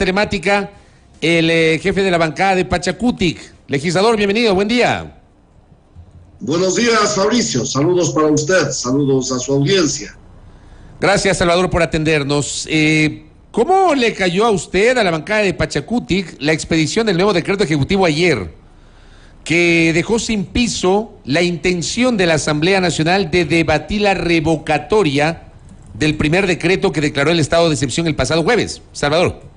telemática el jefe de la bancada de Pachacutic. Legislador, bienvenido, buen día. Buenos días, Fabricio. Saludos para usted, saludos a su audiencia. Gracias, Salvador, por atendernos. ¿Cómo le cayó a usted, a la bancada de Pachacutic, la expedición del nuevo decreto ejecutivo ayer, que dejó sin piso la intención de la Asamblea Nacional de debatir la revocatoria del primer decreto que declaró el estado de excepción el pasado jueves? Salvador.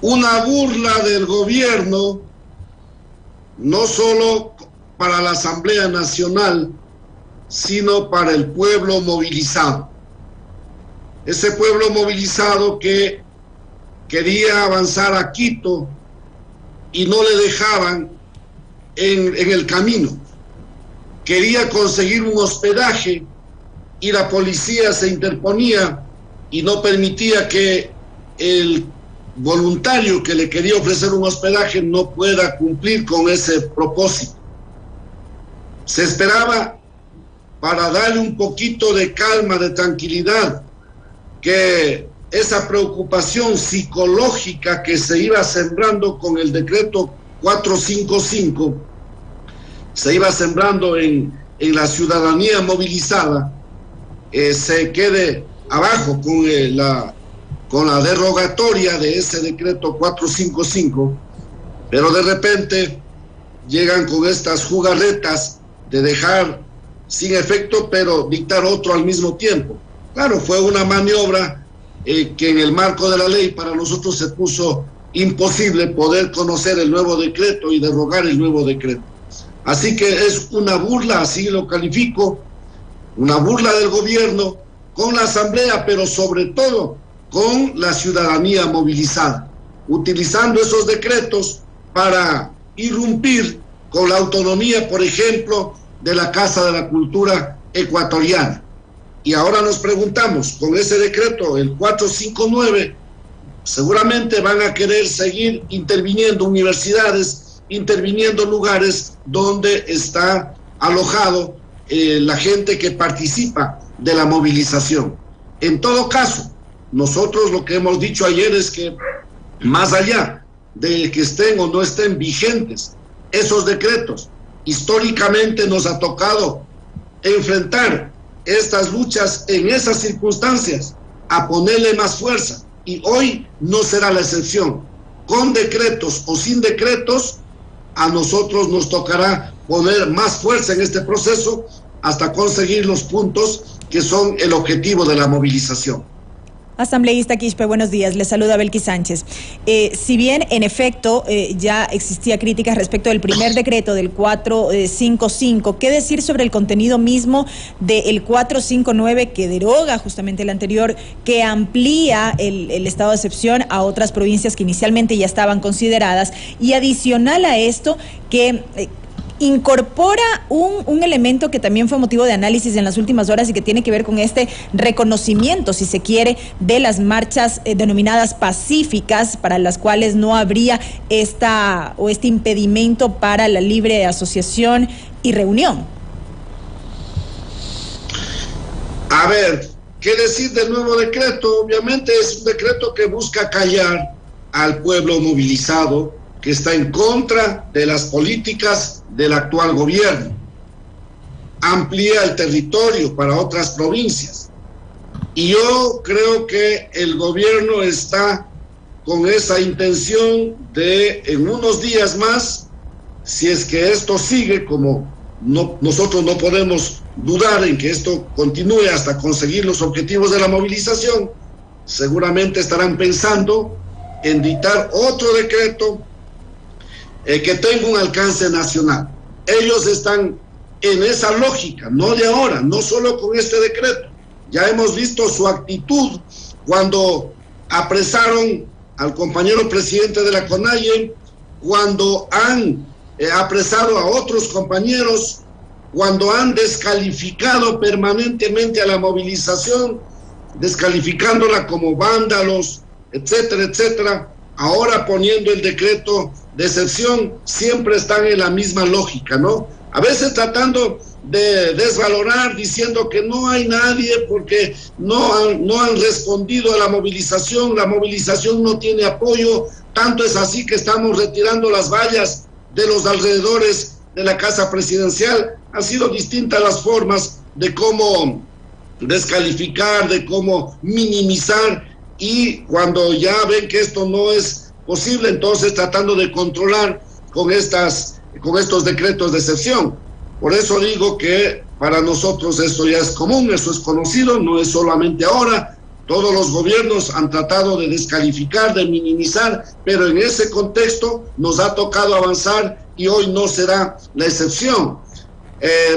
Una burla del gobierno, no solo para la Asamblea Nacional, sino para el pueblo movilizado. Ese pueblo movilizado que quería avanzar a Quito y no le dejaban en el camino. Quería conseguir un hospedaje y la policía se interponía y no permitía que el voluntario que le quería ofrecer un hospedaje no pueda cumplir con ese propósito. Se esperaba, para darle un poquito de calma, de tranquilidad, que esa preocupación psicológica que se iba sembrando con el decreto 455, se iba sembrando en la ciudadanía movilizada, se quede abajo con la derogatoria de ese decreto 455, pero de repente llegan con estas jugarretas de dejar sin efecto, pero dictar otro al mismo tiempo. Claro, fue una maniobra que en el marco de la ley para nosotros se puso imposible poder conocer el nuevo decreto y derogar el nuevo decreto. Así que es una burla, así lo califico, una burla del gobierno con la Asamblea, pero sobre todo con la ciudadanía movilizada, utilizando esos decretos para irrumpir con la autonomía, por ejemplo, de la Casa de la Cultura Ecuatoriana. Y ahora nos preguntamos, con ese decreto, el 459, seguramente van a querer seguir interviniendo universidades, interviniendo lugares donde está alojado la gente que participa de la movilización. En todo caso, nosotros lo que hemos dicho ayer es que más allá de que estén o no estén vigentes esos decretos, históricamente nos ha tocado enfrentar estas luchas en esas circunstancias, a ponerle más fuerza, y hoy no será la excepción. Con decretos o sin decretos, a nosotros nos tocará poner más fuerza en este proceso hasta conseguir los puntos que son el objetivo de la movilización. Asambleísta Quispe, buenos días. Le saluda Belkis Sánchez. Si bien, en efecto, ya existía críticas respecto del primer decreto del 455, ¿qué decir sobre el contenido mismo del 459 que deroga justamente el anterior, que amplía el estado de excepción a otras provincias que inicialmente ya estaban consideradas? Y adicional a esto, que incorpora un elemento que también fue motivo de análisis en las últimas horas y que tiene que ver con este reconocimiento, si se quiere, de las marchas denominadas pacíficas, para las cuales no habría este impedimento para la libre asociación y reunión. A ver, ¿qué decir del nuevo decreto? Obviamente es un decreto que busca callar al pueblo movilizado, que está en contra de las políticas del actual gobierno. Amplía el territorio para otras provincias. Y yo creo que el gobierno está con esa intención de, en unos días más, si es que esto sigue, como nosotros no podemos dudar en que esto continúe hasta conseguir los objetivos de la movilización, seguramente estarán pensando en dictar otro decreto que tenga un alcance nacional. Ellos están en esa lógica, no de ahora, no solo con este decreto. Ya hemos visto su actitud cuando apresaron al compañero presidente de la CONAIE, cuando han apresado a otros compañeros, cuando han descalificado permanentemente a la movilización, descalificándola como vándalos, etcétera, etcétera. Ahora poniendo el decreto de excepción, siempre están en la misma lógica, ¿no? A veces tratando de desvalorar diciendo que no hay nadie porque no han respondido a la movilización no tiene apoyo, tanto es así que estamos retirando las vallas de los alrededores de la Casa Presidencial. Han sido distintas las formas de cómo descalificar, de cómo minimizar, y cuando ya ven que esto no es posible, entonces tratando de controlar con estos decretos de excepción. Por eso digo que para nosotros esto ya es común, eso es conocido, no es solamente ahora. Todos los gobiernos han tratado de descalificar, de minimizar, pero en ese contexto nos ha tocado avanzar y hoy no será la excepción.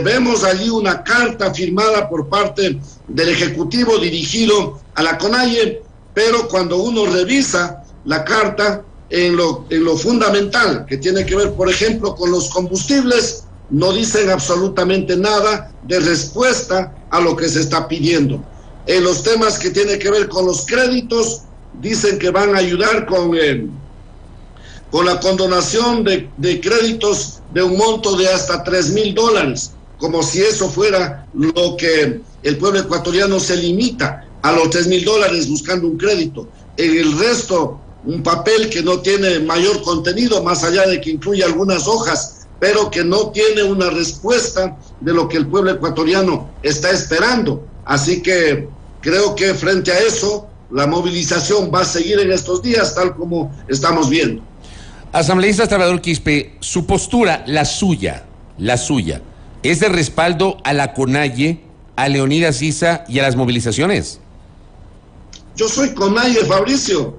Vemos allí una carta firmada por parte del Ejecutivo dirigido a la CONAIE, pero cuando uno revisa la carta en lo fundamental, que tiene que ver, por ejemplo, con los combustibles, no dicen absolutamente nada de respuesta a lo que se está pidiendo. En los temas que tienen que ver con los créditos, dicen que van a ayudar con la condonación de créditos de un monto de hasta $3,000, como si eso fuera lo que el pueblo ecuatoriano se limita a los $3,000 buscando un crédito. En el resto, un papel que no tiene mayor contenido, más allá de que incluye algunas hojas, pero que no tiene una respuesta de lo que el pueblo ecuatoriano está esperando. Así que creo que frente a eso, la movilización va a seguir en estos días, tal como estamos viendo. Asambleísta Salvador Quispe, su postura, la suya, ¿es de respaldo a la CONAIE, a Leonidas Issa y a las movilizaciones? Yo soy CONAIE, Fabricio.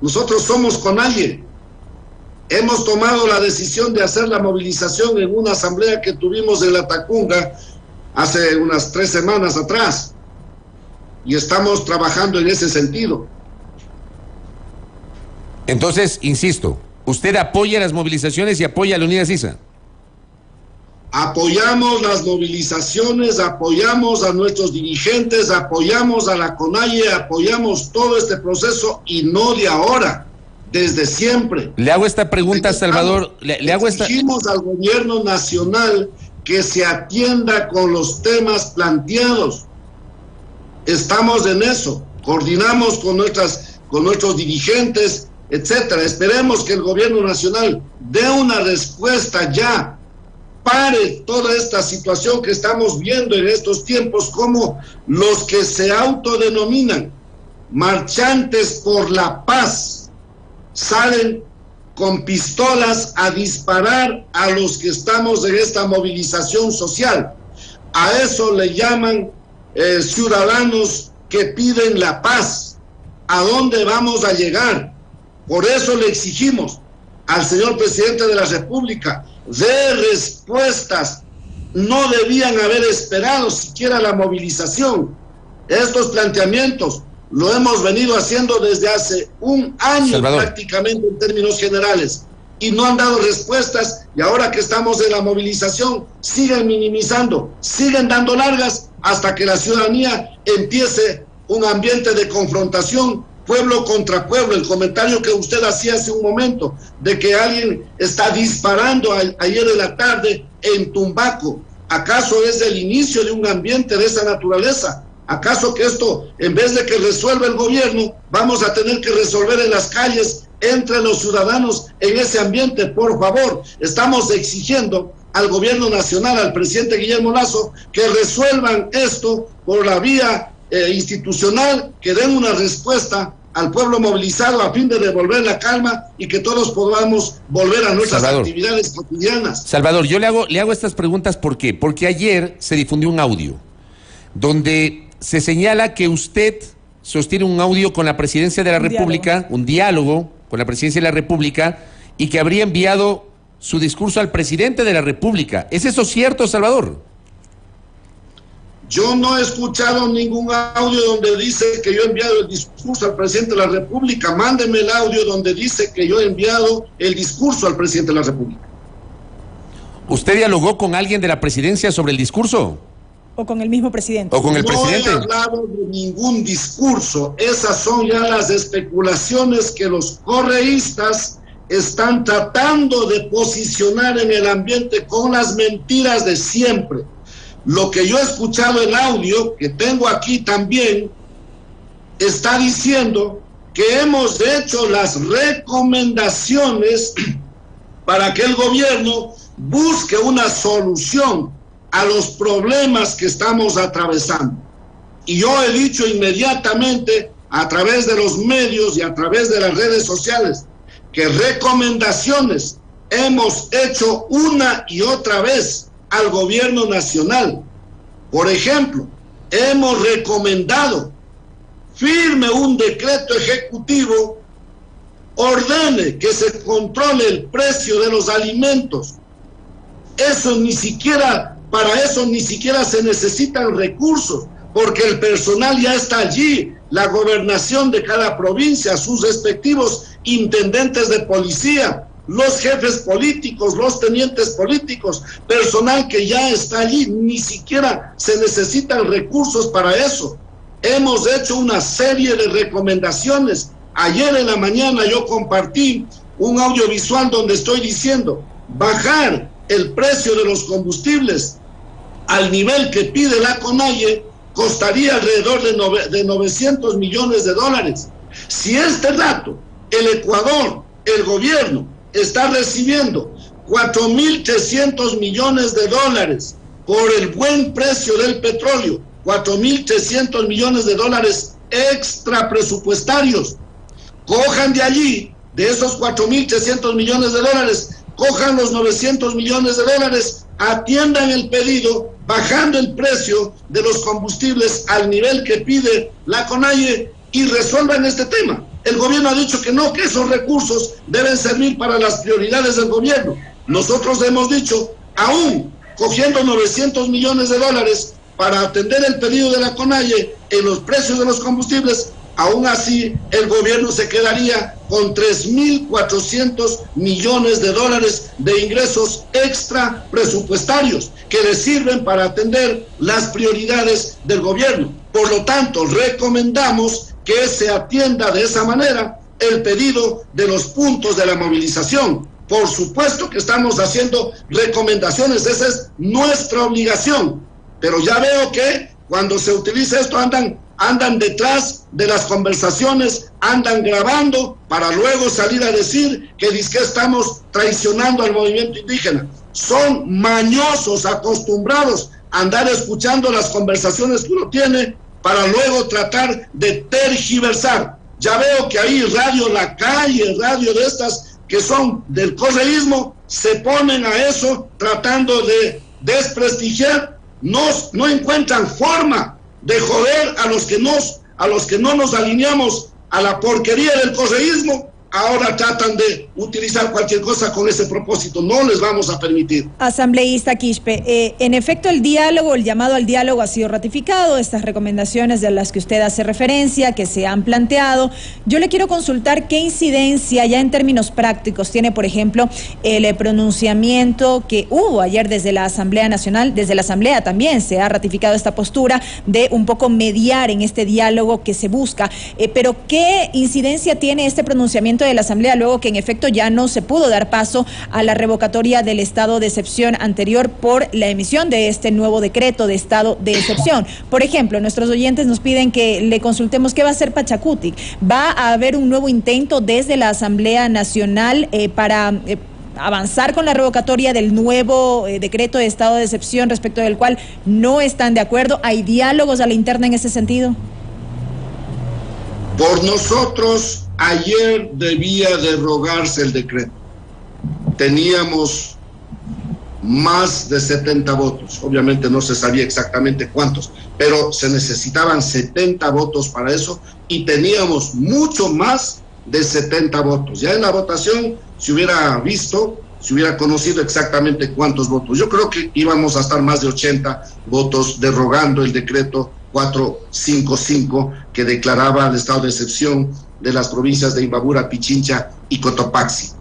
Nosotros somos CONAIE. Hemos tomado la decisión de hacer la movilización en una asamblea que tuvimos en La Tacunga hace unas 3 semanas atrás. Y estamos trabajando en ese sentido. Entonces, insisto, ¿usted apoya las movilizaciones y apoya a Leonidas Issa? Apoyamos las movilizaciones, apoyamos a nuestros dirigentes, apoyamos a la CONAIE, apoyamos todo este proceso y no de ahora, desde siempre. Le hago esta pregunta, Salvador. Exigimos al gobierno nacional que se atienda con los temas planteados. Estamos en eso, coordinamos con nuestros dirigentes, etcétera. Esperemos que el gobierno nacional dé una respuesta ya, pare toda esta situación que estamos viendo en estos tiempos, como los que se autodenominan marchantes por la paz salen con pistolas a disparar a los que estamos en esta movilización social. A eso le llaman ciudadanos que piden la paz. ¿A dónde vamos a llegar? Por eso le exigimos al señor presidente de la República de respuestas. No debían haber esperado siquiera la movilización. Estos planteamientos lo hemos venido haciendo desde hace un año, Salvador, prácticamente en términos generales, y no han dado respuestas, y ahora que estamos en la movilización siguen minimizando, siguen dando largas hasta que la ciudadanía empiece un ambiente de confrontación, pueblo contra pueblo. El comentario que usted hacía hace un momento de que alguien está disparando ayer en la tarde en Tumbaco, ¿acaso es el inicio de un ambiente de esa naturaleza? ¿Acaso que esto, en vez de que resuelva el gobierno, vamos a tener que resolver en las calles, entre los ciudadanos, en ese ambiente? Por favor, estamos exigiendo al gobierno nacional, al presidente Guillermo Lasso, que resuelvan esto por la vía institucional, que den una respuesta al pueblo movilizado a fin de devolver la calma y que todos podamos volver a nuestras actividades cotidianas. Salvador, yo le hago estas preguntas, ¿por qué? Porque ayer se difundió un audio donde se señala que usted sostiene un audio con la Presidencia de la República, un diálogo con la Presidencia de la República, y que habría enviado su discurso al Presidente de la República. ¿Es eso cierto, Salvador? Yo no he escuchado ningún audio donde dice que yo he enviado el discurso al Presidente de la República. Mándeme el audio donde dice que yo he enviado el discurso al Presidente de la República. ¿Usted dialogó con alguien de la Presidencia sobre el discurso? ¿O con el mismo presidente? ¿O con el presidente? No he hablado de ningún discurso. Esas son ya las especulaciones que los correístas están tratando de posicionar en el ambiente con las mentiras de siempre. Lo que yo he escuchado en audio, que tengo aquí también, está diciendo que hemos hecho las recomendaciones para que el gobierno busque una solución a los problemas que estamos atravesando. Y yo he dicho inmediatamente a través de los medios y a través de las redes sociales que recomendaciones hemos hecho una y otra vez al gobierno nacional. Por ejemplo, hemos recomendado firme un decreto ejecutivo, ordene que se controle el precio de los alimentos. Eso ni siquiera, para eso ni siquiera se necesitan recursos, porque el personal ya está allí, la gobernación de cada provincia, sus respectivos intendentes de policía, los jefes políticos, los tenientes políticos, personal que ya está allí, ni siquiera se necesitan recursos para eso. Hemos hecho una serie de recomendaciones. Ayer en la mañana yo compartí un audiovisual donde estoy diciendo bajar el precio de los combustibles al nivel que pide la CONAIE costaría alrededor de 900 millones de dólares. Si este dato, el Ecuador, el gobierno, está recibiendo 4.300 millones de dólares por el buen precio del petróleo, 4.300 millones de dólares extra presupuestarios. Cojan de allí, de esos 4.300 millones de dólares, cojan los 900 millones de dólares, atiendan el pedido, bajando el precio de los combustibles al nivel que pide la CONAIE y resuelvan este tema. El gobierno ha dicho que no, que esos recursos deben servir para las prioridades del gobierno. Nosotros hemos dicho, aún cogiendo 900 millones de dólares para atender el pedido de la CONAIE en los precios de los combustibles, aún así el gobierno se quedaría con 3.400 millones de dólares de ingresos extra presupuestarios que le sirven para atender las prioridades del gobierno. Por lo tanto, recomendamos que se atienda de esa manera el pedido de los puntos de la movilización. Por supuesto que estamos haciendo recomendaciones, esa es nuestra obligación, pero ya veo que cuando se utiliza esto andan detrás de las conversaciones, andan grabando para luego salir a decir que estamos traicionando al movimiento indígena. Son mañosos, acostumbrados a andar escuchando las conversaciones que uno tiene para luego tratar de tergiversar. Ya veo que ahí Radio La Calle, radio de estas que son del correísmo, se ponen a eso tratando de desprestigiar. No encuentran forma de joder a los que no nos alineamos a la porquería del correísmo. Ahora tratan de utilizar cualquier cosa con ese propósito. No les vamos a permitir. Asambleísta Quispe, en efecto el diálogo, el llamado al diálogo ha sido ratificado, estas recomendaciones de las que usted hace referencia, que se han planteado. Yo le quiero consultar qué incidencia ya en términos prácticos tiene, por ejemplo, el pronunciamiento que hubo ayer desde la Asamblea Nacional, desde la Asamblea también se ha ratificado esta postura de un poco mediar en este diálogo que se busca, pero ¿qué incidencia tiene este pronunciamiento de la Asamblea luego que en efecto ya no se pudo dar paso a la revocatoria del estado de excepción anterior por la emisión de este nuevo decreto de estado de excepción? Por ejemplo, nuestros oyentes nos piden que le consultemos qué va a hacer Pachacutic. ¿Va a haber un nuevo intento desde la Asamblea Nacional para avanzar con la revocatoria del nuevo decreto de estado de excepción respecto del cual no están de acuerdo? ¿Hay diálogos a la interna en ese sentido? Por nosotros, ayer debía derogarse el decreto. Teníamos más de 70 votos. Obviamente no se sabía exactamente cuántos, pero se necesitaban 70 votos para eso y teníamos mucho más de 70 votos. Ya en la votación se hubiera visto, se hubiera conocido exactamente cuántos votos. Yo creo que íbamos a estar más de 80 votos derogando el decreto 455 que declaraba el estado de excepción de las provincias de Imbabura, Pichincha y Cotopaxi.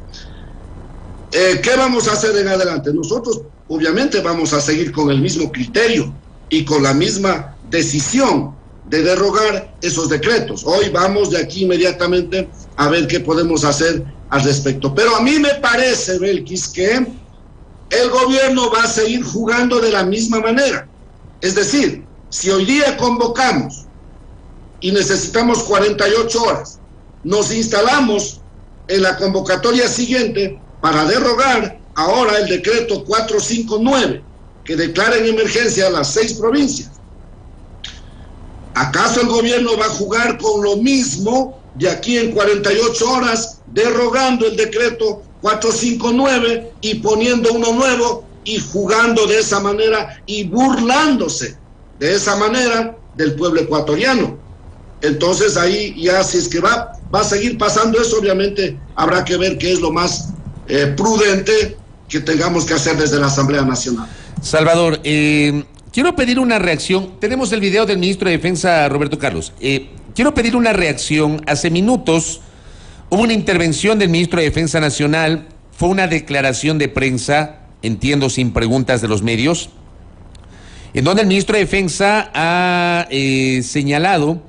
¿Qué vamos a hacer en adelante? Nosotros obviamente vamos a seguir con el mismo criterio y con la misma decisión de derogar esos decretos. Hoy vamos de aquí inmediatamente a ver qué podemos hacer al respecto. Pero a mí me parece, Belkis, que el gobierno va a seguir jugando de la misma manera. Es decir, si hoy día convocamos y necesitamos 48 horas, nos instalamos en la convocatoria siguiente para derogar ahora el decreto 459, que declara en emergencia a las 6 provincias. ¿Acaso el gobierno va a jugar con lo mismo de aquí en 48 horas, derogando el decreto 459 y poniendo uno nuevo y jugando de esa manera y burlándose de esa manera del pueblo ecuatoriano? Entonces ahí ya, si es que va a seguir pasando eso, obviamente habrá que ver qué es lo más prudente que tengamos que hacer desde la Asamblea Nacional. Salvador, quiero pedir una reacción. Tenemos el video del ministro de Defensa, Roberto Carlos. Quiero pedir una reacción. Hace minutos hubo una intervención del ministro de Defensa Nacional. Fue una declaración de prensa, entiendo sin preguntas de los medios, en donde el ministro de Defensa ha señalado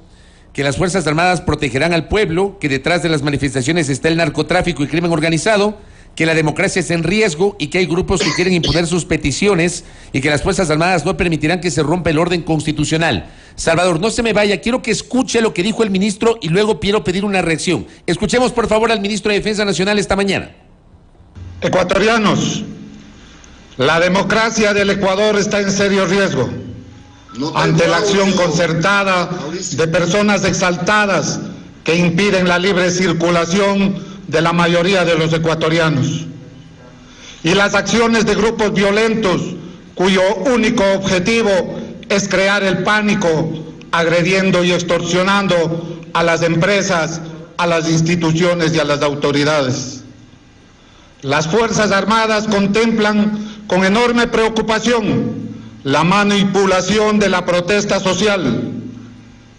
que las Fuerzas Armadas protegerán al pueblo, que detrás de las manifestaciones está el narcotráfico y crimen organizado, que la democracia está en riesgo y que hay grupos que quieren imponer sus peticiones y que las Fuerzas Armadas no permitirán que se rompa el orden constitucional. Salvador, no se me vaya, quiero que escuche lo que dijo el ministro y luego quiero pedir una reacción. Escuchemos por favor al ministro de Defensa Nacional esta mañana. Ecuatorianos, la democracia del Ecuador está en serio riesgo ante la acción concertada de personas exaltadas que impiden la libre circulación de la mayoría de los ecuatorianos, y las acciones de grupos violentos cuyo único objetivo es crear el pánico, agrediendo y extorsionando a las empresas, a las instituciones y a las autoridades. Las Fuerzas Armadas contemplan con enorme preocupación la manipulación de la protesta social,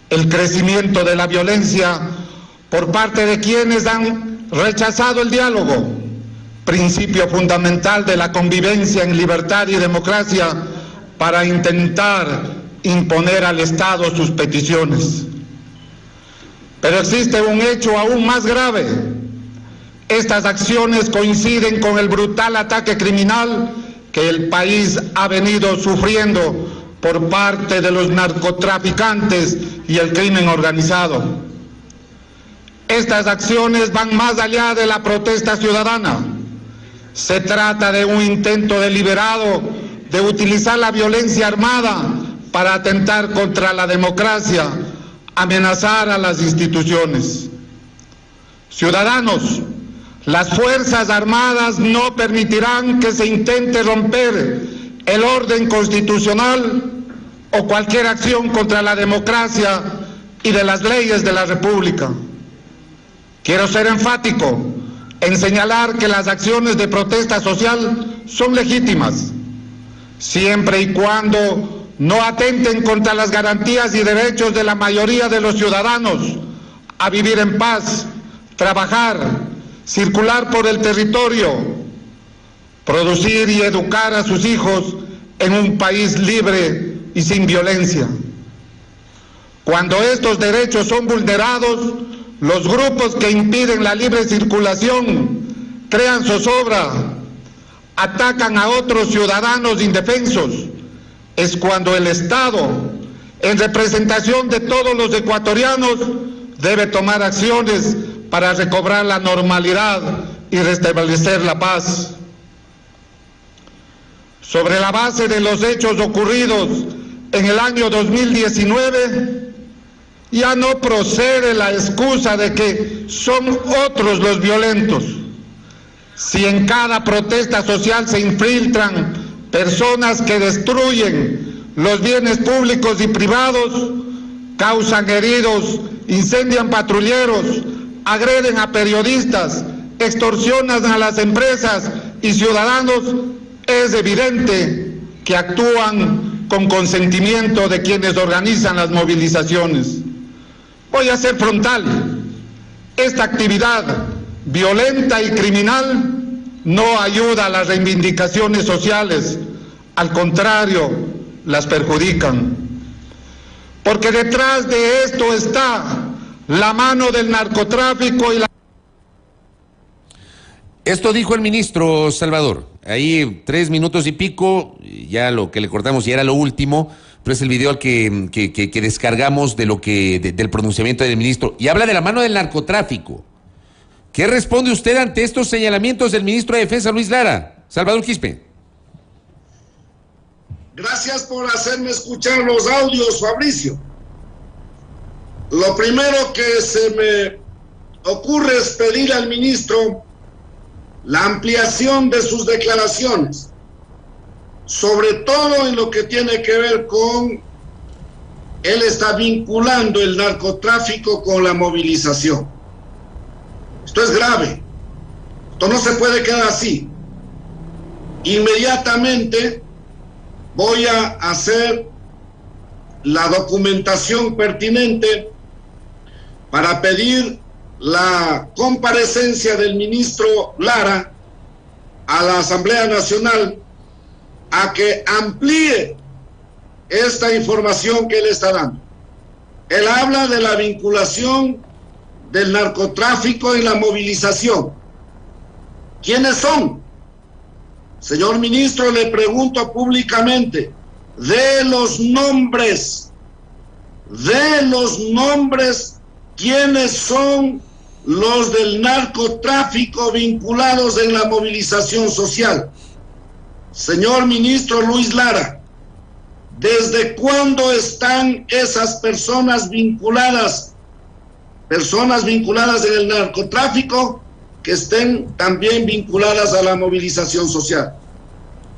el crecimiento de la violencia por parte de quienes han rechazado el diálogo, principio fundamental de la convivencia en libertad y democracia, para intentar imponer al Estado sus peticiones. Pero existe un hecho aún más grave. Estas acciones coinciden con el brutal ataque criminal que el país ha venido sufriendo por parte de los narcotraficantes y el crimen organizado. Estas acciones van más allá de la protesta ciudadana. Se trata de un intento deliberado de utilizar la violencia armada para atentar contra la democracia, amenazar a las instituciones. Ciudadanos, las Fuerzas Armadas no permitirán que se intente romper el orden constitucional o cualquier acción contra la democracia y de las leyes de la República. Quiero ser enfático en señalar que las acciones de protesta social son legítimas, siempre y cuando no atenten contra las garantías y derechos de la mayoría de los ciudadanos a vivir en paz, trabajar, circular por el territorio, producir y educar a sus hijos en un país libre y sin violencia. Cuando estos derechos son vulnerados, los grupos que impiden la libre circulación crean zozobra, atacan a otros ciudadanos indefensos. Es cuando el Estado, en representación de todos los ecuatorianos, debe tomar acciones para recobrar la normalidad y restablecer la paz. Sobre la base de los hechos ocurridos en el año 2019, ya no procede la excusa de que son otros los violentos. Si en cada protesta social se infiltran personas que destruyen los bienes públicos y privados, causan heridos, incendian patrulleros, agreden a periodistas, extorsionan a las empresas y ciudadanos, es evidente que actúan con consentimiento de quienes organizan las movilizaciones. Voy a ser frontal. Esta actividad violenta y criminal no ayuda a las reivindicaciones sociales, al contrario, las perjudican. porque detrás de esto está la mano del narcotráfico y la... Esto dijo el ministro Salvador. Ahí 3 minutos y pico, ya lo que le cortamos ya era lo último, pero es el video que descargamos de del pronunciamiento del ministro. Y habla de la mano del narcotráfico. ¿Qué responde usted ante estos señalamientos del ministro de Defensa, Luis Lara? Salvador Quispe. Gracias por hacerme escuchar los audios, Fabricio. Lo primero que se me ocurre es pedir al ministro la ampliación de sus declaraciones, sobre todo en lo que tiene que ver con, él está vinculando el narcotráfico con la movilización. Esto es grave, esto no se puede quedar así. Inmediatamente voy a hacer la documentación pertinente para pedir la comparecencia del ministro Lara a la Asamblea Nacional a que amplíe esta información que él está dando. Él habla de la vinculación del narcotráfico y la movilización. ¿Quiénes son? Señor ministro, le pregunto públicamente, de los nombres, ¿quiénes son los del narcotráfico vinculados en la movilización social? Señor ministro Luis Lara, ¿desde cuándo están esas personas vinculadas en el narcotráfico que estén también vinculadas a la movilización social?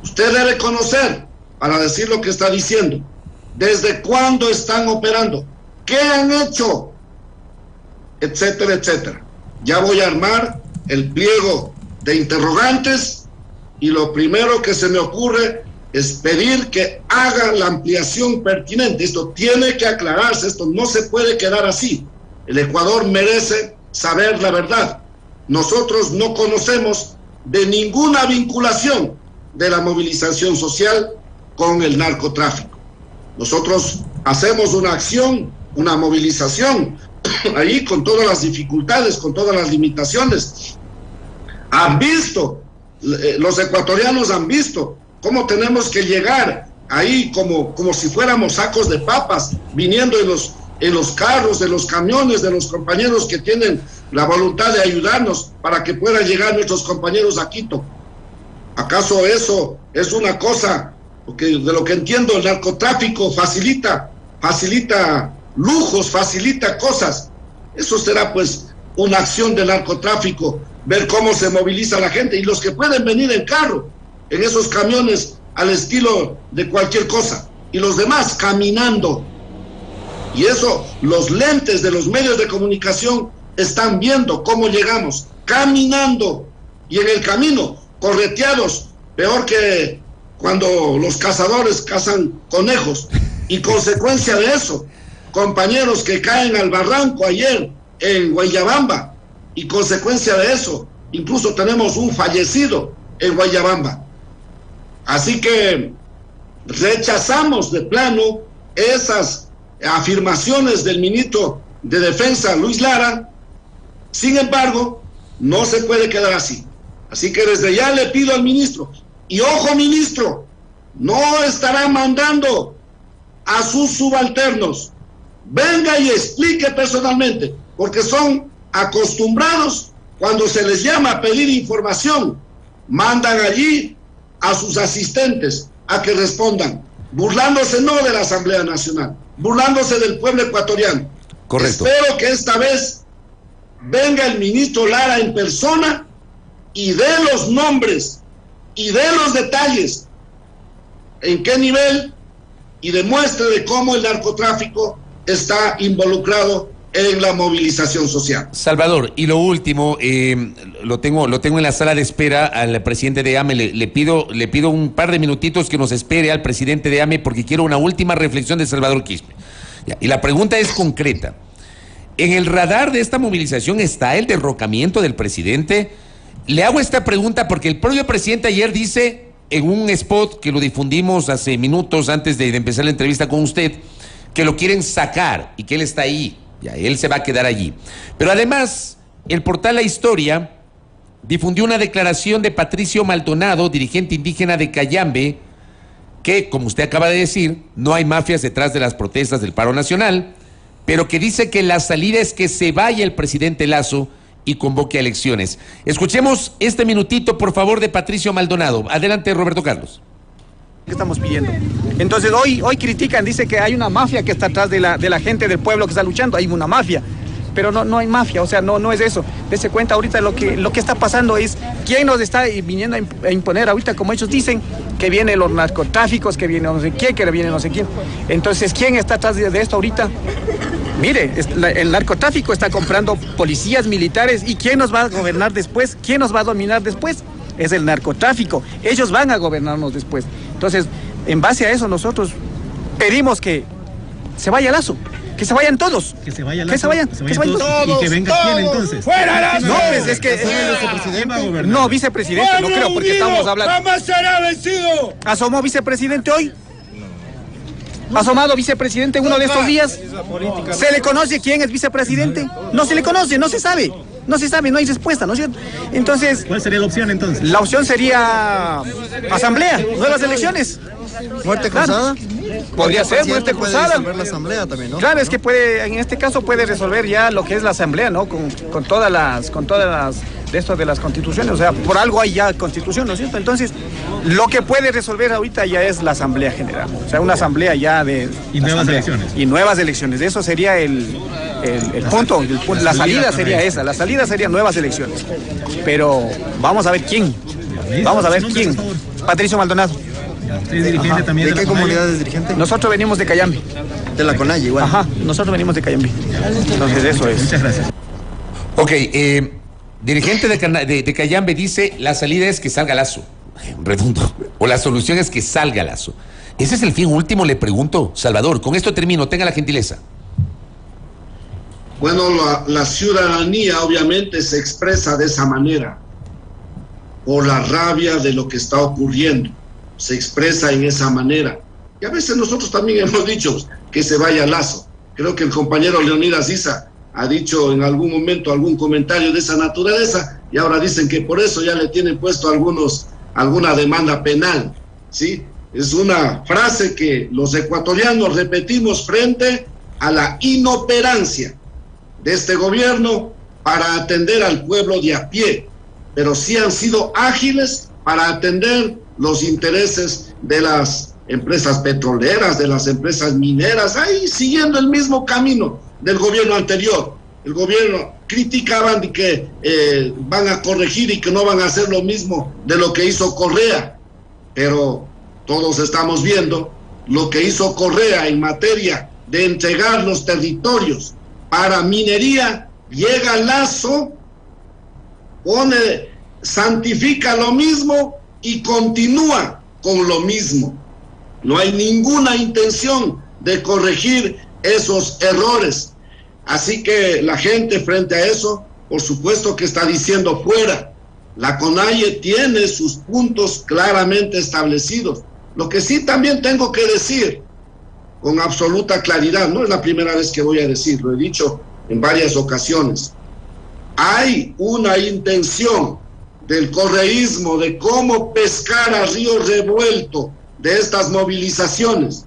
Usted debe conocer para decir lo que está diciendo. ¿Desde cuándo están operando? ¿Qué han hecho? Etcétera, etcétera. Ya voy a armar el pliego de interrogantes y lo primero que se me ocurre es pedir que hagan la ampliación pertinente. Esto tiene que aclararse, esto no se puede quedar así. El Ecuador merece saber la verdad. Nosotros no conocemos de ninguna vinculación de la movilización social con el narcotráfico. Nosotros hacemos una acción, una movilización, ahí con todas las dificultades, con todas las limitaciones. Han visto, los ecuatorianos han visto cómo tenemos que llegar ahí como si fuéramos sacos de papas, viniendo en los carros, en los camiones de los compañeros que tienen la voluntad de ayudarnos para que puedan llegar nuestros compañeros a Quito. ¿Acaso eso es una cosa? Porque de lo que entiendo, el narcotráfico facilita lujos, facilita cosas. Eso será pues una acción del narcotráfico, ver cómo se moviliza la gente y los que pueden venir en carro, en esos camiones al estilo de cualquier cosa, y los demás caminando. Y eso, los lentes de los medios de comunicación están viendo cómo llegamos, caminando, y en el camino, correteados, peor que cuando los cazadores cazan conejos. Y consecuencia de eso, compañeros que caen al barranco ayer en Guayabamba, y consecuencia de eso, incluso tenemos un fallecido en Guayabamba. Así que rechazamos de plano esas afirmaciones del ministro de Defensa, Luis Lara. Sin embargo, no se puede quedar así. Así que desde ya le pido al ministro, y ojo ministro, no estará mandando a sus subalternos, venga y explique personalmente, porque son acostumbrados cuando se les llama a pedir información, mandan allí a sus asistentes a que respondan, burlándose no de la Asamblea Nacional, burlándose del pueblo ecuatoriano. Correcto. Espero que esta vez venga el ministro Lara en persona y dé los nombres y dé los detalles en qué nivel y demuestre de cómo el narcotráfico está involucrado en la movilización social. Salvador, y lo último, lo tengo en la sala de espera al presidente de AME. Le pido un par de minutitos que nos espere al presidente de AME porque quiero una última reflexión de Salvador Quispe. Y la pregunta es concreta. ¿En el radar de esta movilización está el derrocamiento del presidente? Le hago esta pregunta porque el propio presidente ayer dice en un spot que lo difundimos hace minutos antes de empezar la entrevista con usted, que lo quieren sacar y que él está ahí. Ya, él se va a quedar allí. Pero además, el portal La Historia difundió una declaración de Patricio Maldonado, dirigente indígena de Cayambe, que, como usted acaba de decir, no hay mafias detrás de las protestas del paro nacional, pero que dice que la salida es que se vaya el presidente Lasso y convoque a elecciones. Escuchemos este minutito, por favor, de Patricio Maldonado. Adelante, Roberto Carlos. ¿Qué estamos pidiendo? Entonces hoy critican, dice que hay una mafia que está atrás de la gente del pueblo que está luchando, hay una mafia, pero no hay mafia, o sea, no es eso. Dese cuenta ahorita lo que está pasando es quién nos está viniendo a imponer ahorita, como ellos dicen, que vienen los narcotráficos, que viene no sé quién, que viene no sé quién. Entonces, ¿quién está atrás de esto ahorita? Mire, el narcotráfico está comprando policías militares, ¿y quién nos va a gobernar después? ¿Quién nos va a dominar después? Es el narcotráfico, ellos van a gobernarnos después. Entonces, en base a eso nosotros pedimos que se vaya Lasso, que se vayan todos. Que se vayan todos. Y que venga quién entonces. ¡Fuera Lasso! No, pues es que no, vicepresidente, no creo, porque estamos hablando. ¡Jamás será vencido! ¿Asomó vicepresidente hoy? ¿Ha asomado vicepresidente uno de estos días? ¿Se le conoce quién es vicepresidente? No se le conoce, no se sabe. No se sabe, no hay respuesta, ¿no es cierto? Entonces... ¿Cuál sería la opción entonces? La opción sería asamblea, nuevas elecciones. ¿Muerte cruzada? Podría ser muerte cruzada. Puede disolver la asamblea también, ¿no? Claro, es que puede, en este caso puede resolver ya lo que es la asamblea, ¿no? Con todas las de esto de las constituciones, o sea, por algo hay ya constitución, ¿no es cierto? Entonces, lo que puede resolver ahorita ya es la asamblea general, o sea, una asamblea ya de... Y nuevas elecciones. Y nuevas elecciones, eso sería el punto, la salida sería esa, la salida sería nuevas elecciones. Pero vamos a ver quién, Patricio Maldonado. ¿Usted es dirigente también? ¿De qué comunidad es dirigente? Nosotros venimos de Cayambe. De la Conalle, igual. Ajá, nosotros venimos de Cayambe. Entonces eso es. Muchas gracias. Ok, dirigente de Cayambe dice, la salida es que salga Lasso. Redundo. O la solución es que salga Lasso. ¿Ese es el fin último? Le pregunto, Salvador. Con esto termino, tenga la gentileza. Bueno, la ciudadanía obviamente se expresa de esa manera, por la rabia de lo que está ocurriendo. Se expresa en esa manera. Y a veces nosotros también hemos dicho que se vaya Lasso. Creo que el compañero Leonidas Issa ha dicho en algún momento algún comentario de esa naturaleza y ahora dicen que por eso ya le tienen puesto alguna demanda penal, ¿sí? Es una frase que los ecuatorianos repetimos frente a la inoperancia de este gobierno para atender al pueblo de a pie, pero sí han sido ágiles para atender los intereses de las empresas petroleras, de las empresas mineras, ahí siguiendo el mismo camino del gobierno anterior. El gobierno criticaban de que van a corregir y que no van a hacer lo mismo de lo que hizo Correa, pero todos estamos viendo lo que hizo Correa en materia de entregar los territorios para minería. Llega Lasso, santifica lo mismo y continúa con lo mismo. No hay ninguna intención de corregir esos errores. Así que la gente frente a eso, por supuesto que está diciendo fuera. La Conalle tiene sus puntos claramente establecidos. Lo que sí también tengo que decir con absoluta claridad, no es la primera vez que voy a decir, lo he dicho en varias ocasiones. Hay una intención del correísmo de cómo pescar a río revuelto de estas movilizaciones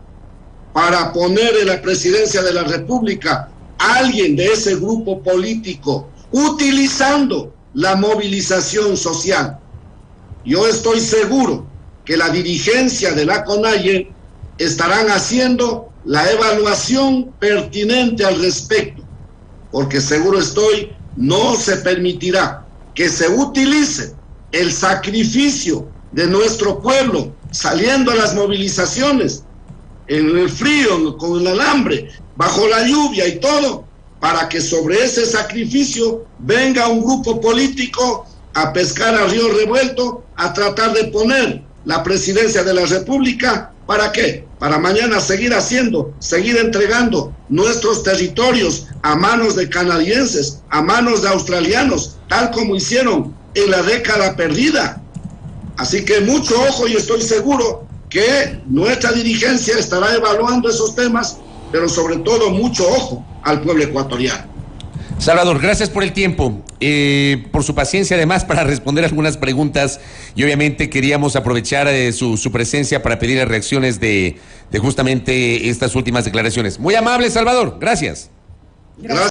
para poner en la presidencia de la República a alguien de ese grupo político utilizando la movilización social. Yo estoy seguro que la dirigencia de la Conalle estarán haciendo la evaluación pertinente al respecto, porque seguro estoy, no se permitirá que se utilice el sacrificio de nuestro pueblo saliendo a las movilizaciones en el frío, con el hambre, bajo la lluvia y todo, para que sobre ese sacrificio venga un grupo político a pescar a río revuelto, a tratar de poner la presidencia de la República. ¿Para qué? Para mañana seguir entregando nuestros territorios a manos de canadienses, a manos de australianos, tal como hicieron en la década perdida. Así que mucho ojo, y estoy seguro que nuestra dirigencia estará evaluando esos temas pero sobre todo mucho ojo al pueblo ecuatoriano. Salvador, gracias por el tiempo, por su paciencia además para responder algunas preguntas y obviamente queríamos aprovechar su presencia para pedir las reacciones de justamente estas últimas declaraciones. Muy amable, Salvador, gracias. Gracias.